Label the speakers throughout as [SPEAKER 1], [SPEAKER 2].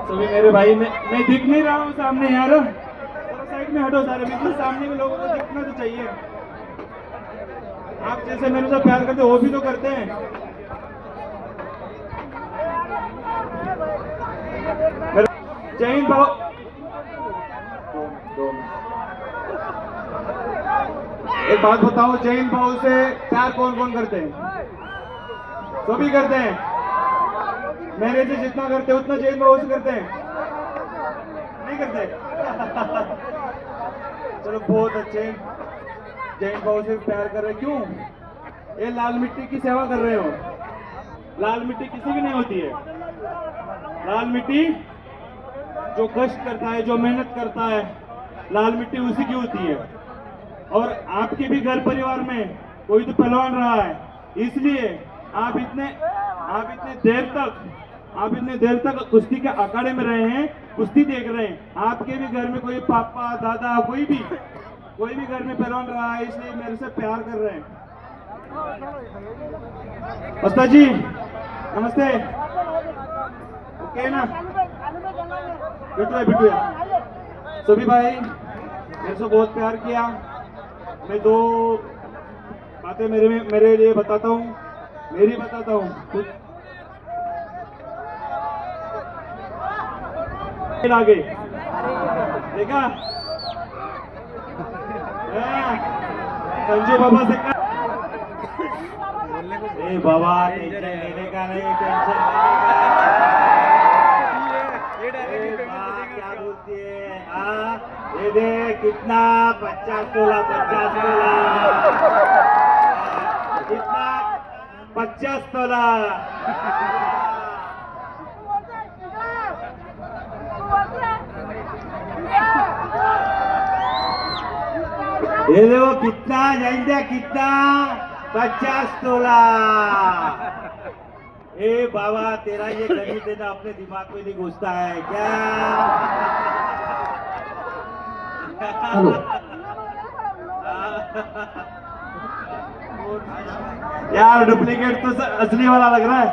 [SPEAKER 1] सभी मेरे भाई, मैं दिख नहीं रहा हूँ सामने यार, थोड़ा साइड में हटो सारे, बिल्कुल सामने के लोगों को दिखना तो चाहिए। आप जैसे मेरे से प्यार करते वो भी तो करते हैं। जय हिंद भाव। एक बात बताओ, जय हिंद भाव से प्यार कौन कौन करते हैं? सभी करते हैं। मेरे से जितना करते हैं उतना जय हिंद भाव से करते हैं? नहीं करते? चलो बहुत अच्छे, जय हिंद भाव से प्यार कर रहे। क्यों? ये लाल मिट्टी की सेवा कर रहे हो। लाल मिट्टी किसी की नहीं होती है। लाल मिट्टी जो कष्ट करता है, जो मेहनत करता है, लाल मिट्टी उसी की होती है। और आपके भी घर परिवार में कोई तो पहलवान रहा है, इसलिए आप इतने देर तक कुश्ती के अखाड़े में रहे हैं, कुश्ती देख रहे हैं। आपके भी घर में कोई पापा दादा कोई भी घर में पहलवान रहा है, इसलिए मेरे से प्यार कर रहे हैं। उस्ताद जी नमस्ते। ओके ना? बिटू है। सभी भाई मेरे से बहुत प्यार किया। मैं दो बातें मेरे लिए बताता हूँ, मेरी बताता हूँ। आगे देखा संजू बाबा से ए बाबा टेंशन लेने का नहीं, टेंशन लेने का। क्या बोलती है? ये देख कितना 50 तोला कितना 50 तोला। ये देखो कितना जाएंगे, कितना 50 तोला। ए बाबा तेरा ये गणित है ना अपने दिमाग में नहीं घुसता है क्या? यार डुप्लीकेट तो असली वाला लग रहा है।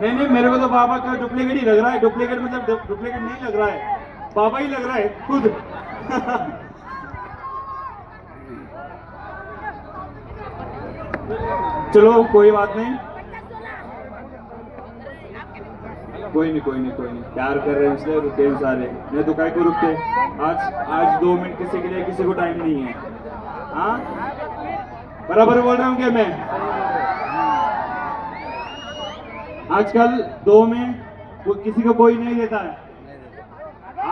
[SPEAKER 1] नहीं मेरे को तो बाबा का डुप्लीकेट ही लग रहा है। डुप्लीकेट मतलब डुप्लीकेट नहीं लग रहा है, बाबा ही लग रहा है खुद। चलो कोई बात नहीं, कोई नहीं प्यार कर रहे हैं इसलिए रुके सारे। मैं तो काय को रुकते। आज 2 मिनट किसी के लिए किसी को टाइम नहीं है। हाँ बराबर बोल रहा हूँ क्या मैं? आजकल 2 मिनट किसी को कोई नहीं देता है।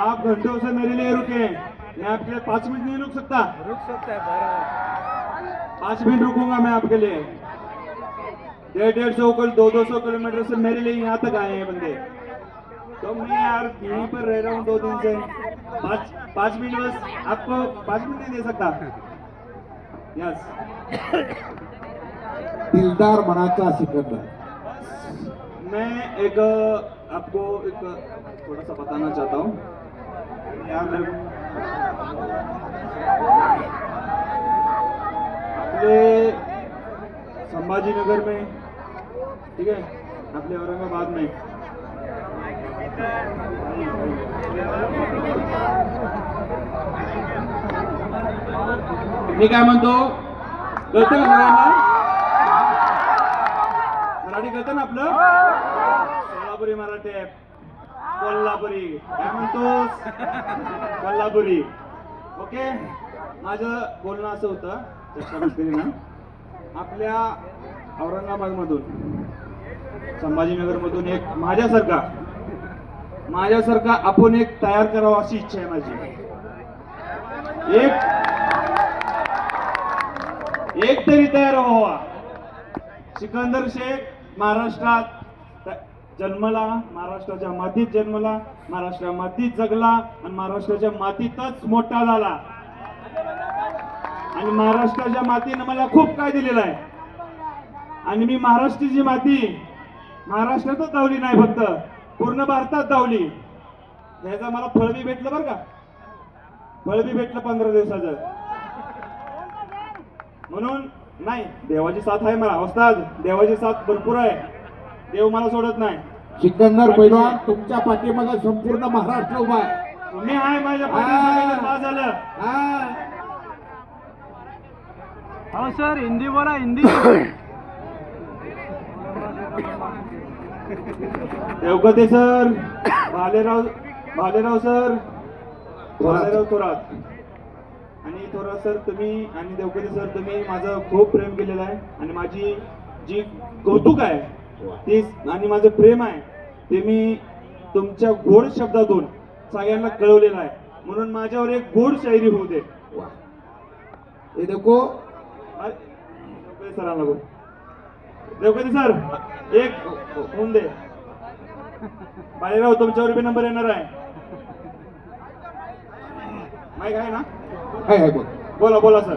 [SPEAKER 1] आप घंटों से मेरे लिए रुके हैं, मैं आपके लिए 5 मिनट नहीं रुक सकता?
[SPEAKER 2] रुक सकता है बराबर।
[SPEAKER 1] 5 मिनट रुकूंगा मैं आपके लिए। 150 200 किलोमीटर से मेरे लिए यहाँ तक आए हैं बंदे, तो मैं यार यहीं पर रह रहा हूँ 2 दिन से। 5 मिनट बस आपको 5 मिनट नहीं दे सकता। यस
[SPEAKER 3] दिलदार मनाचा सिकंदर।
[SPEAKER 1] मैं एक आपको एक थोड़ा सा बताना चाहता हूँ यार। आपले संभाजीनगर में, ठीक है, आपले औरंगाबाद में मी काय म्हणतो, कळतं का सगळ्यांना? मराठी कळतं ना आपलं? सोलापुरी मराठी आहे, कोल्हापुरी काय म्हणतोस? कोल्हापुरी. ओके, माझं बोलणं असं होतं चर्चा आपल्या औरंगाबाद मधून, संभाजीनगर मधून एक माझ्यासारखा आपण एक तयार करावा अशी इच्छा आहे माझी. एक तरी तयार व्हावा. सिकंदर शेख महाराष्ट्रात जन्मला, महाराष्ट्राच्या मातीत जन्मला, महाराष्ट्राच्या मातीत जगला आणि महाराष्ट्राच्या मातीतच मोठा झाला. आणि महाराष्ट्राच्या मातीने मला खूप काय दिलेलं आहे. आणि मी महाराष्ट्राची माती महाराष्ट्रातच धावली नाही, फक्त पूर्ण भारतात धावली. त्याचं मला फळ बी भेटलं बरं का, फळ बी भेटलं 15 दिवसाचं. म्हणून नाही, देवाची साथ आहे मला वस्ताद, देवाची साथ भरपूर आहे. देव मला सोडत नाही.
[SPEAKER 3] सिकंदर पैलवान तुमच्या पाठीमागे संपूर्ण महाराष्ट्र उभा आहे.
[SPEAKER 1] तुम्ही आहे माझ्या पाठीशी, पास झालं.
[SPEAKER 3] हा.
[SPEAKER 2] हो सर हिंदी बोला हिंदी.
[SPEAKER 1] देवकते सर, भालेराव सर, भालेराव थोरात आणि थोरात सर तुम्ही आणि देवकते सर तुम्ही माझं खूप प्रेम केलेलं आहे आणि माझी जी कौतुक आहे ती आणि माझं प्रेम आहे ते मी तुमच्या गोड शब्दातून सगळ्यांना कळवलेलं आहे. म्हणून माझ्यावर एक गोड शायरी होऊ दे.
[SPEAKER 3] वा. हे देखो
[SPEAKER 1] देवकते सरांना बोल. देवकते सर एक होऊन दे. भालेराव तुमच्यावर बी नंबर येणार आहे. माहिती आहे ना?
[SPEAKER 3] आहे बघ.
[SPEAKER 1] बोला बोला सर.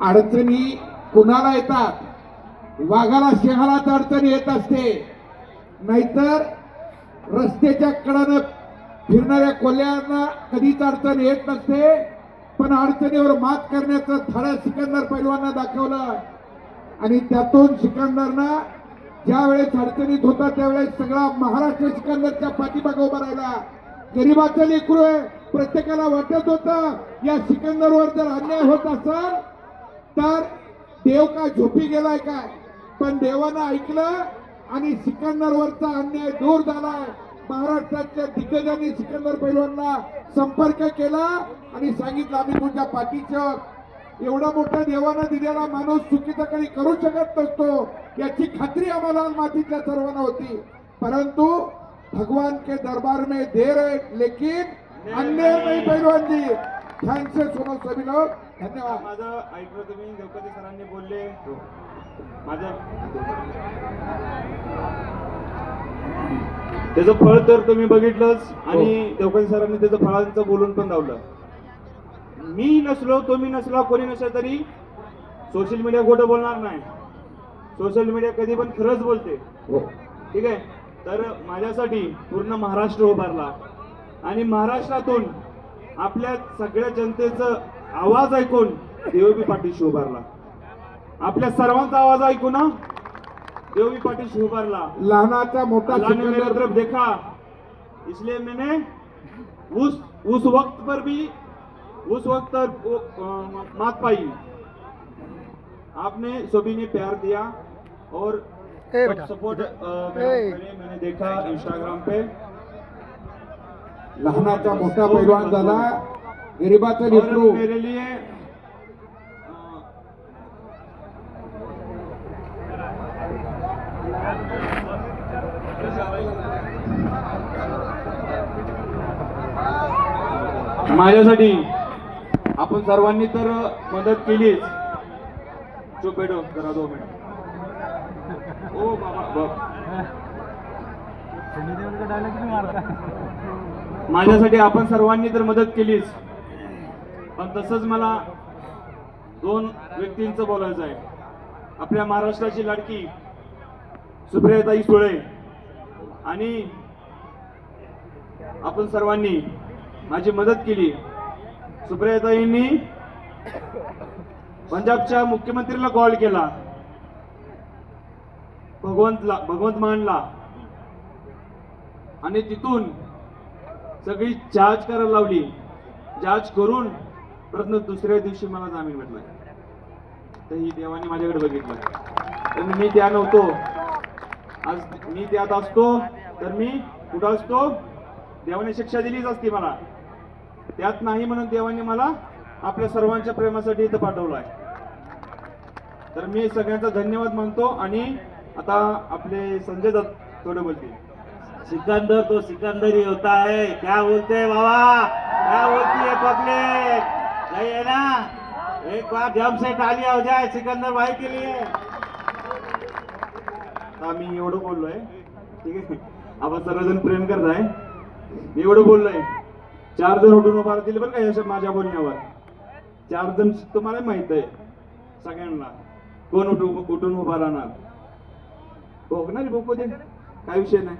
[SPEAKER 3] अडचणी कुणाला येतात? वाघाला सिंहालाच अडचण येत असते, नाहीतर रस्त्याच्या कडानं फिरणाऱ्या कोल्ह्यांना कधीच अडचण येत नसते. पण अडचणीवर मात करण्याचं धडा सिकंदर पैलवांना दाखवलं आणि त्यातून सिकंदरनं ज्या वेळेस अडचणीत होता त्यावेळेस सगळा महाराष्ट्र सिकंदरच्या पाठीमागे उभा राहिला. गरीबाचं लेकरू आहे, प्रत्येकाला वाटत होतं या सिकंदरवर जर अन्याय होत असेल तर देव काय झोपी गेलाय काय, पण देवानं ऐकलं आणि सिकंदरवरचा अन्याय दूर झालाय. महाराष्ट्राच्या दिग्गजांनी सिकंदर पैलवानला संपर्क केला आणि सांगितलं आम्ही तुमच्या पाठीचं. एवढा मोठा देवानं दिलेला माणूस चुकीचं काही करू शकत नसतो याची खात्री आम्हाला मातीच्या सर्वांना होती. परंतु भगवान के दरबार में देर है लेकिन अन्याय नहीं पहलवान जी. थँक्स सुनो सभी लोग. धन्यवाद.
[SPEAKER 1] माझं ऐकलं तुम्ही देवकते सरांनी बोलले. माझं त्याचं फळ तर तुम्ही बघितलंच आणि देवकते सरांनी त्याचं फळांचं बोलून पण लावलं. मी नसलो तुम्ही नसला कोणी नसलं तरी सोशल मीडिया खोटं बोलणार नाही. सोशल मीडिया कधी पण खरंच बोलते.
[SPEAKER 3] हो.
[SPEAKER 1] ठीक आहे. तर माझ्यासाठी पूर्ण महाराष्ट्र उभारला आणि महाराष्ट्रातून आपल्या सगळ्या जनतेचा आवाज ऐकून देवबी पाठीशी उभारला. आपल्या सर्वांचा आवाज ऐकून ना देवबी पाठीशी उभारला.
[SPEAKER 3] लहानाचा मोठा
[SPEAKER 1] अल्लाह ने मेरे
[SPEAKER 3] सिकंदर
[SPEAKER 1] तरफ देखा इसलिए मैंने उस वक्त पर भी उस वक्त मात पाई. आपने सभी ने प्यार दिया और सपोर्ट मैंने देखा इंस्टाग्राम पे.
[SPEAKER 3] लहानाचा मोठा पैलवान झाला, गरीबाचं
[SPEAKER 1] और
[SPEAKER 3] लेकरू.
[SPEAKER 1] मेरे लिए माझ्यासाठी आपण सर्वांनी तर मदत केलीच. चुप बैठो जरा 2 मिनिट. ओ बाबा माझ्यासाठी आपण सर्वांनी तर मदत केलीच, पण तसंच मला 2 व्यक्तींचं बोलायचं आहे. आपल्या महाराष्ट्राची लाडकी सुप्रियाताई सुळे आणि आपण सर्वांनी माझी मदत केली. सुप्रियाताईंनी पंजाबच्या मुख्यमंत्रीला कॉल केला, भगवंत मानला आणि तिथून सगळी जांच करायला लावली. जांच करून प्रश्न दुसऱ्या दिवशी मला जामीन भेटला. तर ही देवाने माझ्याकडे बघितलं. तर मी त्या नव्हतो. आज मी त्यात असतो तर मी कुठं असतो. देवाने शिक्षा दिलीच असती मला. त्यात नाही म्हणून देवाने मला आपल्या सर्वांच्या प्रेमासाठी इथं पाठवलं आहे. तर मी सगळ्यांचा धन्यवाद मानतो आणि आता आपले संजय दत्त थोडे बोलतील.
[SPEAKER 4] सिकंदर तो सिकंदर ही होता है. क्या बोलते हैं बाबा, क्या बोलती है पब्लिक? सही है ना? एक बार जम से तालियां हो जाए सिकंदर भाई के लिए.
[SPEAKER 1] आता मी एवढं बोललोय, ठीक आहे. आपण सर्वजण प्रेम करताय. मी एवढं बोललोय. 4 जण उठून उभा राहतील बरं का या माझ्या बोलण्यावर. 4 जण तुम्हाला माहित आहे सगळ्यांना कोण उठून उभा राहणार. भोगणारी भोगू दे, काय विषय नाही.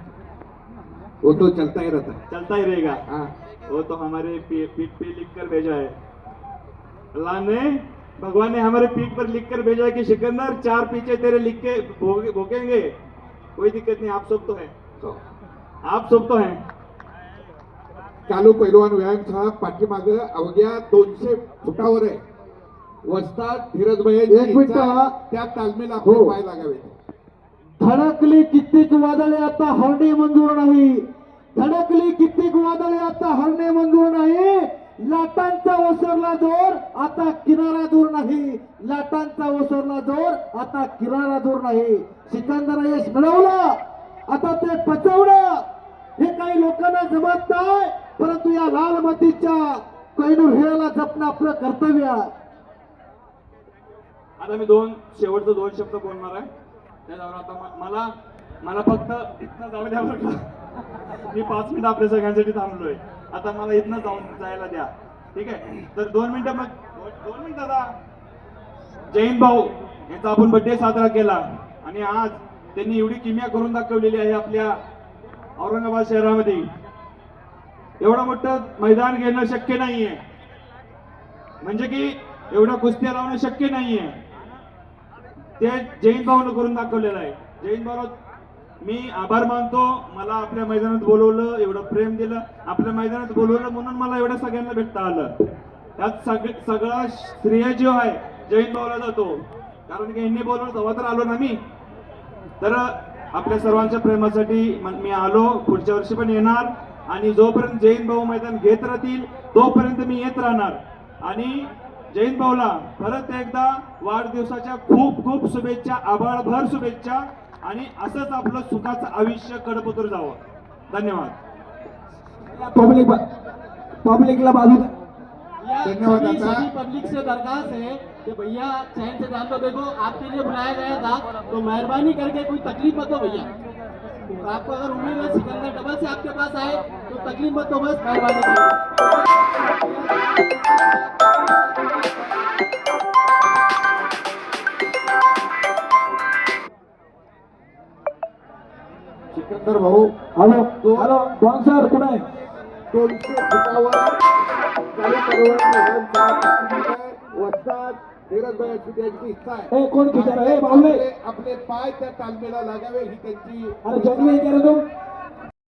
[SPEAKER 3] वो तो चलता ही रहता है.
[SPEAKER 1] चलता ही रहेगा.
[SPEAKER 3] हाँ.
[SPEAKER 1] वो तो हमारे पीठ पे लिख कर भेजा है. अल्लाह ने भगवान ने हमारे पीठ पर लिख कर भेजा है कि सिकंदर 4 पीछे तेरे लिख के भोगेंगे, कोई दिक्कत नहीं, आप सब तो हैं, आप सब तो हैं.
[SPEAKER 3] चालू पैलवान व्यायामशाळा पाठीमाग अवघ्या 200 फुटावर आहे. वस्ताद धीरज भाई
[SPEAKER 5] एक मिनिट हा.
[SPEAKER 3] त्या तालमीला आपले
[SPEAKER 5] हो.
[SPEAKER 3] पाय लागावेत.
[SPEAKER 5] धडकली कित्येक वादळे आता हरणे मंजूर नाही. धडकली कित्येक वादळे आता हरणे मंजूर नाही. लाटांचा ओसरला जोर आता किनारा दूर नाही. लाटांचा ओसरला जोर आता किनारा दूर नाही. सिकंदर यश मिळवलं, आता ते पचवणं हे काही लोकांना जमत नाही, परंतु या लाल मातीच्या कोहिनूर हिऱ्याला जपणं आपलं कर्तव्य आहे.
[SPEAKER 1] आता मी शेवटचं 2 शब्द बोलणार आहे. त्याच्यावर आता मला फक्त इथनं जाऊ द्या बरं का. मी 5 मिनिटं आपल्या सगळ्यांसाठी थांबलोय. आता मला इथनं जायला द्या, ठीक आहे. तर 2 मिनिटं मग 2 मिनिटं दादा. जैन भाऊ यांचा आपण बर्थडे साजरा केला आणि आज त्यांनी एवढी किमया करून दाखवलेली आहे आपल्या औरंगाबाद शहरामध्ये. एवढं मोठं मैदान घेणं शक्य नाहीये, म्हणजे की एवढ्या कुस्त्या लावणं शक्य नाहीये. ते जैन भाऊनं करून दाखवलेलं आहे. जैन भाऊ मी आभार मानतो, मला आपल्या मैदानात बोलवलं, एवढं प्रेम दिलं, आपल्या मैदानात बोलवलं म्हणून मला एवढ्या सगळ्यांना भेटता आलं. त्यात सगळा श्रेय जो आहे जैन भाऊला जातो, कारण की यांनी बोलवलं तेव्हा तर आलो ना मी. तर आपल्या सर्वांच्या प्रेमासाठी मी आलो, पुढच्या वर्षी पण येणार आणि जोपर्यंत जैन भाऊ मैदान घेत राहतील तोपर्यंत मी येत राहणार. आणि जैन भाऊला परत एकदा वाढदिवसाच्या खूप खूप शुभेच्छा, आभाळभर शुभेच्छा आणि असंच आपलं सुखाचं आयुष्य कडपतूर जावं. धन्यवाद.
[SPEAKER 5] पब्लिकला बाजू
[SPEAKER 3] धन्यवाद दादा.
[SPEAKER 6] सभी पब्लिक से दरखास्त है कि भैया चैन से जान दो. देखो आपके लिए बुलाया गया था, तो मेहरबानी करके कोई तकलीफ मत दो भैया. तो आपको अगर उम्मीद है सिकंदर डबल से आपके पास आए तो तकलीफ मत दो, बस मेहरबानी करो.
[SPEAKER 3] सिकंदर भाऊ
[SPEAKER 5] हॅलो हॅलो कोण सर कुठे आहे?
[SPEAKER 3] 200 फुटावर चालू पैलवान वस्ताद धीरज भाई अशी त्यांची इच्छा आहे.
[SPEAKER 5] ए कोण विचार ए बावले
[SPEAKER 3] आपले पाय त्या तालमीला लागावे ही त्यांची
[SPEAKER 5] अरे जंगली विचार तू